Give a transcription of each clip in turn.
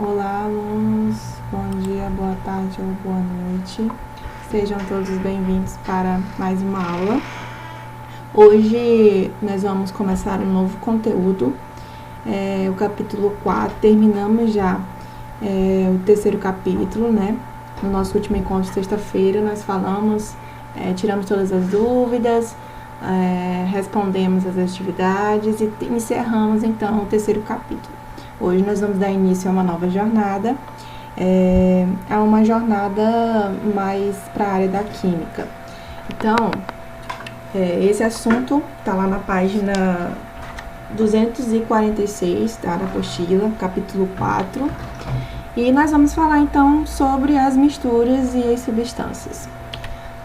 Olá, alunos. Bom dia, boa tarde ou boa noite. Sejam todos bem-vindos para mais uma aula. Hoje nós vamos começar um novo conteúdo, o capítulo 4. Terminamos já o terceiro capítulo, né? No nosso último encontro de sexta-feira, nós falamos, tiramos todas as dúvidas, respondemos as atividades e encerramos então o terceiro capítulo. Hoje nós vamos dar início a uma nova jornada, uma jornada mais para a área da química. Então, esse assunto está lá na página 246, tá, da apostila, capítulo 4. E nós vamos falar então sobre as misturas e as substâncias.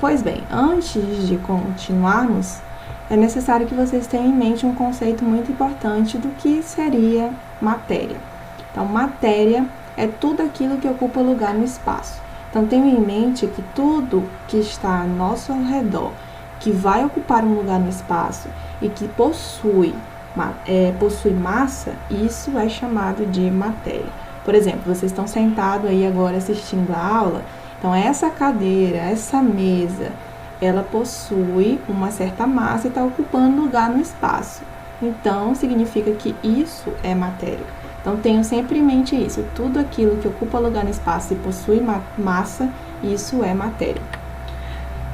Pois bem, antes de continuarmos, é necessário que vocês tenham em mente um conceito muito importante do que seria matéria. Então, matéria é tudo aquilo que ocupa lugar no espaço. Então, tenham em mente que tudo que está ao nosso redor, que vai ocupar um lugar no espaço e que possui massa, isso é chamado de matéria. Por exemplo, vocês estão sentados aí agora assistindo a aula, então essa cadeira, essa mesa, ela possui uma certa massa e está ocupando lugar no espaço. Então, significa que isso é matéria. Então, tenham sempre em mente isso. Tudo aquilo que ocupa lugar no espaço e possui massa, isso é matéria.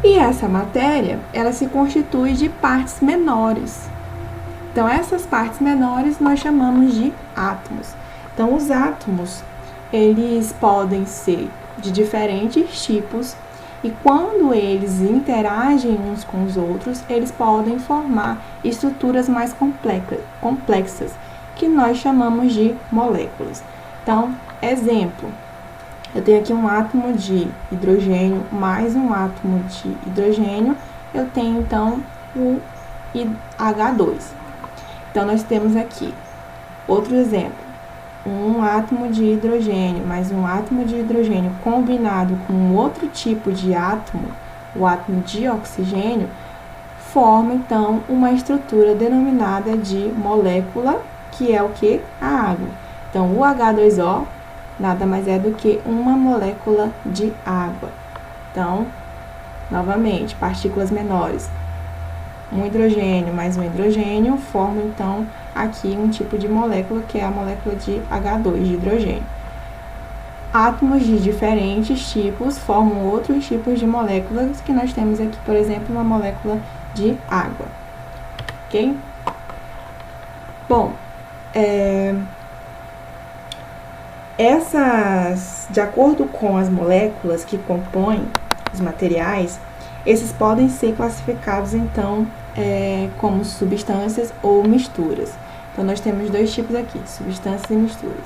E essa matéria, ela se constitui de partes menores. Então, essas partes menores nós chamamos de átomos. Então, os átomos, eles podem ser de diferentes tipos e quando eles interagem uns com os outros, eles podem formar estruturas mais complexas, que nós chamamos de moléculas. Então, exemplo, eu tenho aqui um átomo de hidrogênio mais um átomo de hidrogênio, eu tenho então o H2. Então, nós temos aqui outro exemplo. Um átomo de hidrogênio mais um átomo de hidrogênio combinado com outro tipo de átomo, o átomo de oxigênio, forma então uma estrutura denominada de molécula, que é o que? A água. Então, o H2O nada mais é do que uma molécula de água. Então, novamente, partículas menores. Um hidrogênio mais um hidrogênio formam então aqui um tipo de molécula que é a molécula de H2, de hidrogênio. Átomos de diferentes tipos formam outros tipos de moléculas que nós temos aqui, por exemplo, uma molécula de água. Ok? Bom, de acordo com as moléculas que compõem os materiais, esses podem ser classificados então como substâncias ou misturas. Então, nós temos dois tipos aqui, substâncias e misturas.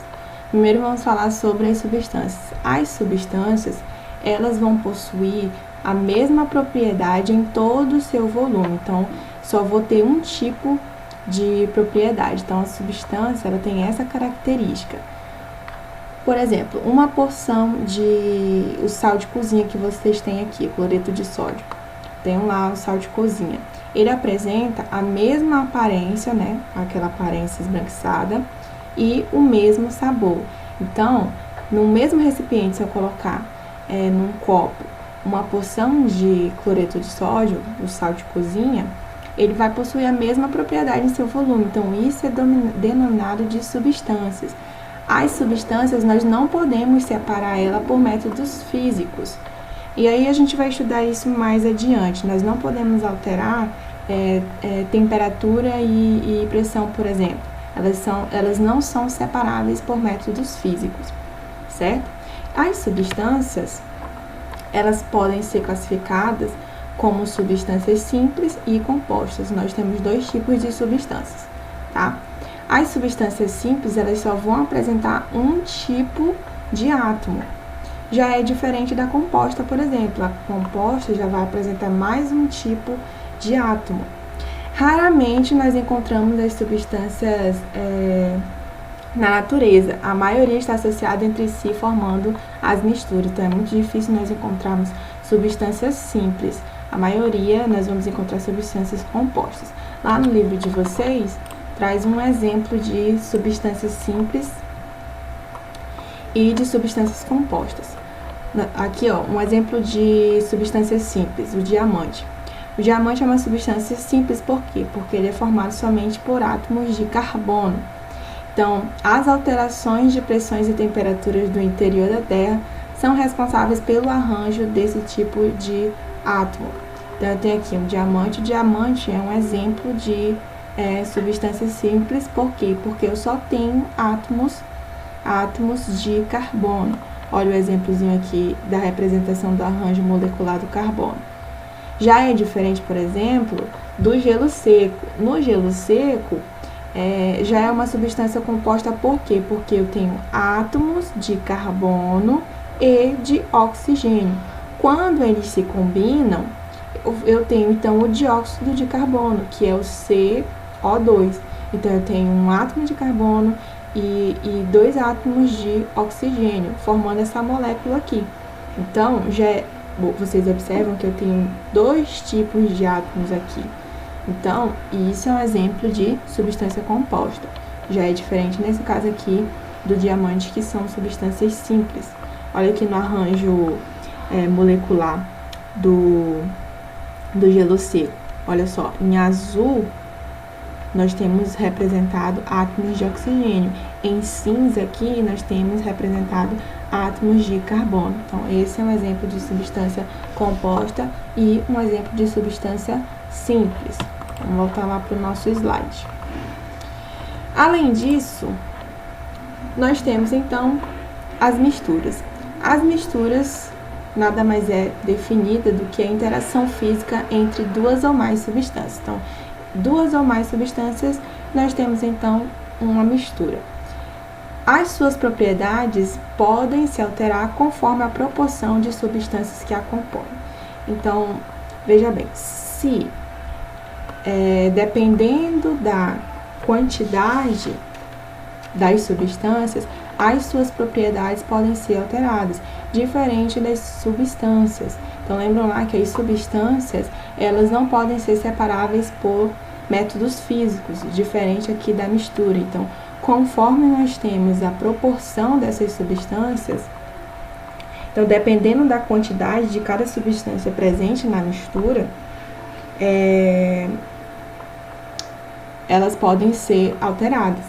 Primeiro, vamos falar sobre as substâncias. As substâncias, elas vão possuir a mesma propriedade em todo o seu volume. Então, só vou ter um tipo de propriedade. Então, a substância, ela tem essa característica. Por exemplo, uma porção de o sal de cozinha que vocês têm aqui, cloreto de sódio. Tem lá o sal de cozinha. Ele apresenta a mesma aparência, né? Aquela aparência esbranquiçada e o mesmo sabor. Então, no mesmo recipiente, se eu colocar num copo uma porção de cloreto de sódio, o sal de cozinha, ele vai possuir a mesma propriedade em seu volume. Então, isso é denominado de substâncias. As substâncias, nós não podemos separar ela por métodos físicos. E aí a gente vai estudar isso mais adiante. Nós não podemos alterar temperatura e pressão, por exemplo. Elas não são separáveis por métodos físicos, certo? As substâncias, elas podem ser classificadas como substâncias simples e compostas. Nós temos dois tipos de substâncias, tá? As substâncias simples, elas só vão apresentar um tipo de átomo. Já é diferente da composta, por exemplo. A composta já vai apresentar mais um tipo de átomo. Raramente nós encontramos as substâncias na natureza. A maioria está associada entre si, formando as misturas. Então, é muito difícil nós encontrarmos substâncias simples. A maioria nós vamos encontrar substâncias compostas. Lá no livro de vocês, traz um exemplo de substâncias simples e de substâncias compostas. Aqui, ó, um exemplo de substância simples, o diamante. O diamante é uma substância simples, por quê? Porque ele é formado somente por átomos de carbono. Então, as alterações de pressões e temperaturas do interior da Terra são responsáveis pelo arranjo desse tipo de átomo. Então, eu tenho aqui um diamante. O diamante é um exemplo de substância simples, por quê? Porque eu só tenho átomos de carbono. Olha o exemplozinho aqui da representação do arranjo molecular do carbono. Já é diferente, por exemplo, do gelo seco. No gelo seco, já é uma substância composta por quê? Porque eu tenho átomos de carbono e de oxigênio. Quando eles se combinam, eu tenho então o dióxido de carbono, que é o CO2. Então, eu tenho um átomo de carbono e 2 átomos de oxigênio, formando essa molécula aqui. Então, vocês observam que eu tenho 2 tipos de átomos aqui. Então, isso é um exemplo de substância composta. Já é diferente nesse caso aqui do diamante, que são substâncias simples. Olha aqui no arranjo molecular do gelo seco. Olha só, em azul nós temos representado átomos de oxigênio. Em cinza aqui nós temos representado átomos de carbono. Então, esse é um exemplo de substância composta e um exemplo de substância simples. Vamos voltar lá para o nosso slide. Além disso, nós temos então as misturas. As misturas nada mais é definida do que a interação física entre 2 ou mais substâncias. Então, 2 ou mais substâncias, nós temos então uma mistura. As suas propriedades podem se alterar conforme a proporção de substâncias que a compõem. Então, veja bem, se dependendo da quantidade das substâncias, as suas propriedades podem ser alteradas, diferente das substâncias. Então, lembram lá que as substâncias, elas não podem ser separáveis por métodos físicos, diferente aqui da mistura. Então, conforme nós temos a proporção dessas substâncias, então, dependendo da quantidade de cada substância presente na mistura, elas podem ser alteradas.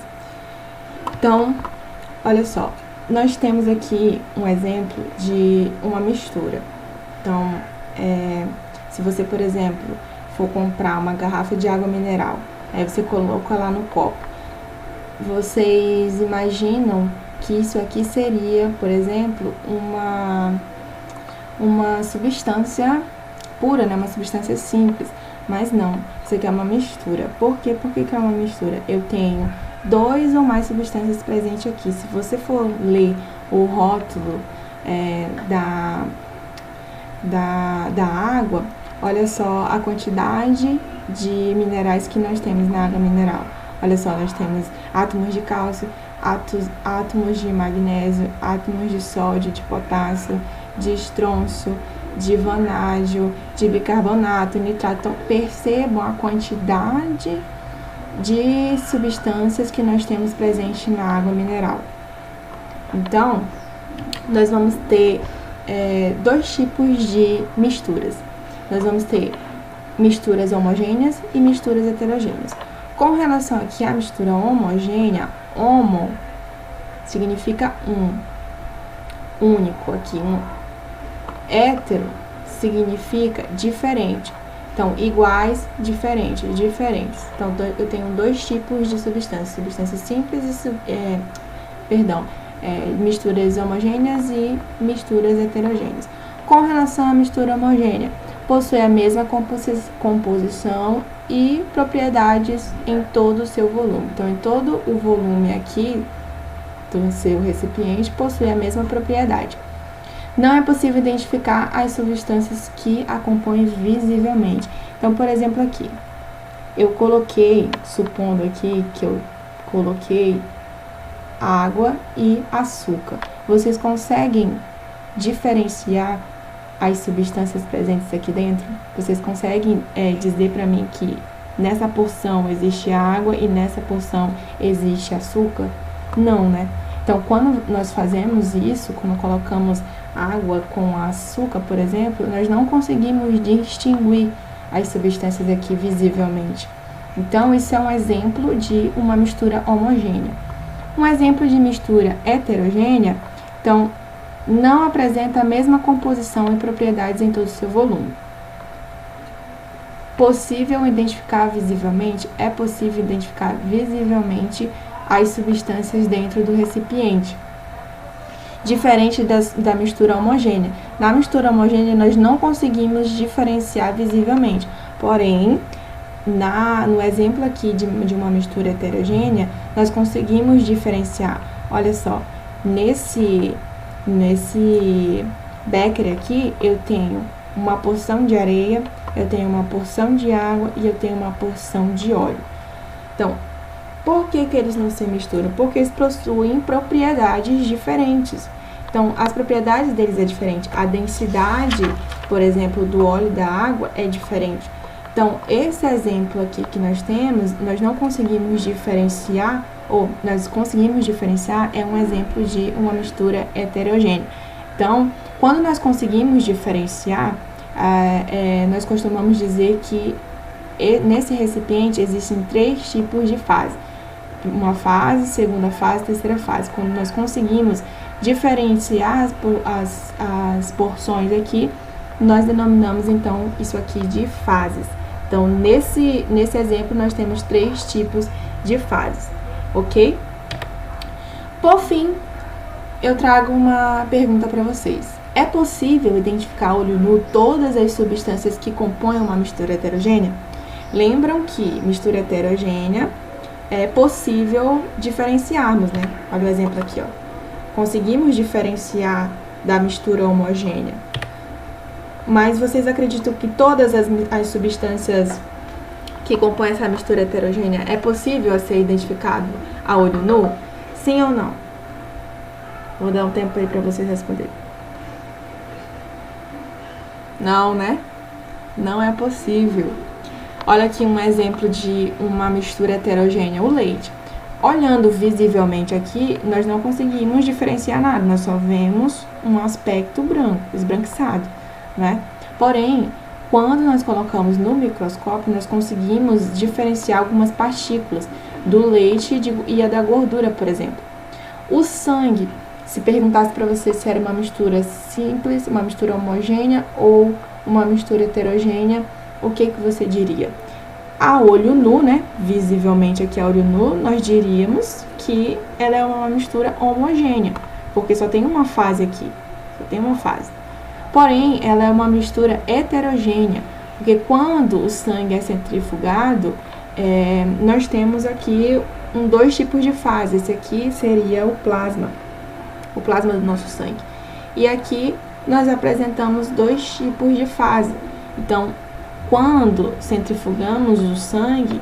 Então, olha só, nós temos aqui um exemplo de uma mistura. Então, se você, por exemplo, for comprar uma garrafa de água mineral, aí você coloca lá no copo, vocês imaginam que isso aqui seria, por exemplo, uma substância pura, né? Uma substância simples, mas não, isso aqui é uma mistura. Por quê? Por que é uma mistura? Eu tenho 2 ou mais substâncias presentes aqui. Se você for ler o rótulo da água, olha só a quantidade de minerais que nós temos na água mineral. Olha só, nós temos átomos de cálcio, átomos de magnésio, átomos de sódio, de potássio, de estrôncio, de vanádio, de bicarbonato, nitrato. Então, percebam a quantidade de substâncias que nós temos presente na água mineral. Então, nós vamos ter 2 tipos de misturas. Nós vamos ter misturas homogêneas e misturas heterogêneas. Com relação aqui à mistura homogênea, homo significa único aqui, hétero significa diferente. Então, iguais, diferentes. Então, eu tenho 2 tipos de substâncias, substâncias simples e, misturas homogêneas e misturas heterogêneas. Com relação à mistura homogênea, possui a mesma composição e propriedades em todo o seu volume. Então, em todo o volume aqui do seu recipiente, possui a mesma propriedade. Não é possível identificar as substâncias que a compõem visivelmente. Então, por exemplo, aqui, eu coloquei, supondo aqui que eu coloquei água e açúcar. Vocês conseguem diferenciar as substâncias presentes aqui dentro? Vocês conseguem dizer para mim que nessa porção existe água e nessa porção existe açúcar? Não, né? Então, quando nós fazemos isso, quando colocamos água com açúcar, por exemplo, nós não conseguimos distinguir as substâncias aqui visivelmente. Então, isso é um exemplo de uma mistura homogênea. Um exemplo de mistura heterogênea, então, não apresenta a mesma composição e propriedades em todo o seu volume. Possível identificar visivelmente? É possível identificar visivelmente as substâncias dentro do recipiente. Diferente da mistura homogênea. Na mistura homogênea, nós não conseguimos diferenciar visivelmente. Porém, no exemplo aqui de uma mistura heterogênea, nós conseguimos diferenciar. Olha só, nesse becker aqui, eu tenho uma porção de areia, eu tenho uma porção de água e eu tenho uma porção de óleo. Então, por que eles não se misturam? Porque eles possuem propriedades diferentes. Então, as propriedades deles é diferente. A densidade, por exemplo, do óleo e da água é diferente. Então, esse exemplo aqui que nós temos, nós não conseguimos diferenciar, ou nós conseguimos diferenciar, é um exemplo de uma mistura heterogênea. Então, quando nós conseguimos diferenciar, nós costumamos dizer que nesse recipiente existem 3 tipos de fase. Uma fase, segunda fase, terceira fase. Quando nós conseguimos diferenciar as porções aqui, nós denominamos então isso aqui de fases. Então, nesse exemplo, nós temos 3 tipos de fases, ok? Por fim, eu trago uma pergunta para vocês. É possível identificar a olho nu todas as substâncias que compõem uma mistura heterogênea? Lembram que mistura heterogênea é possível diferenciarmos, né? Olha o exemplo aqui, ó. Conseguimos diferenciar da mistura homogênea. Mas vocês acreditam que todas as substâncias que compõem essa mistura heterogênea é possível ser identificado a olho nu? Sim ou não? Vou dar um tempo aí para vocês responderem. Não, né? Não é possível. Olha aqui um exemplo de uma mistura heterogênea, o leite. Olhando visivelmente aqui, nós não conseguimos diferenciar nada, nós só vemos um aspecto branco, esbranquiçado, né? Porém, quando nós colocamos no microscópio, nós conseguimos diferenciar algumas partículas do leite e a da gordura, por exemplo. O sangue, se perguntasse para você se era uma mistura simples, uma mistura homogênea ou uma mistura heterogênea, o que você diria? A olho nu, né? Visivelmente aqui a olho nu, nós diríamos que ela é uma mistura homogênea, porque só tem uma fase aqui, só tem uma fase. Porém, ela é uma mistura heterogênea, porque quando o sangue é centrifugado, nós temos aqui 2 tipos de fase. Esse aqui seria o plasma do nosso sangue. E aqui nós apresentamos 2 tipos de fase. Então, quando centrifugamos o sangue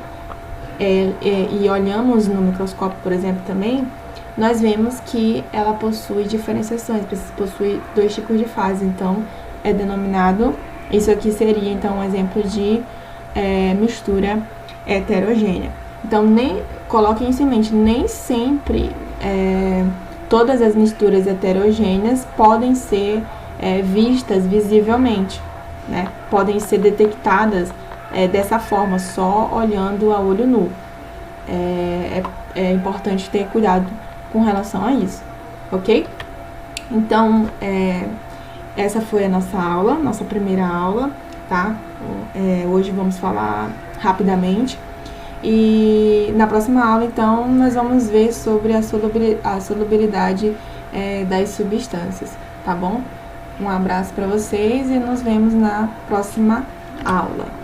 e olhamos no microscópio, por exemplo, também, nós vemos que ela possui diferenciações, possui 2 tipos de fase. Então, é denominado, isso aqui seria, então, um exemplo de mistura heterogênea. Então, coloquem isso em mente, nem sempre todas as misturas heterogêneas podem ser vistas visivelmente, né? Podem ser detectadas dessa forma, só olhando a olho nu. É importante ter cuidado com relação a isso, ok? Então, essa foi a nossa aula, nossa primeira aula, tá? Hoje vamos falar rapidamente. E na próxima aula, então, nós vamos ver sobre a solubilidade das substâncias, tá bom? Um abraço para vocês e nos vemos na próxima aula.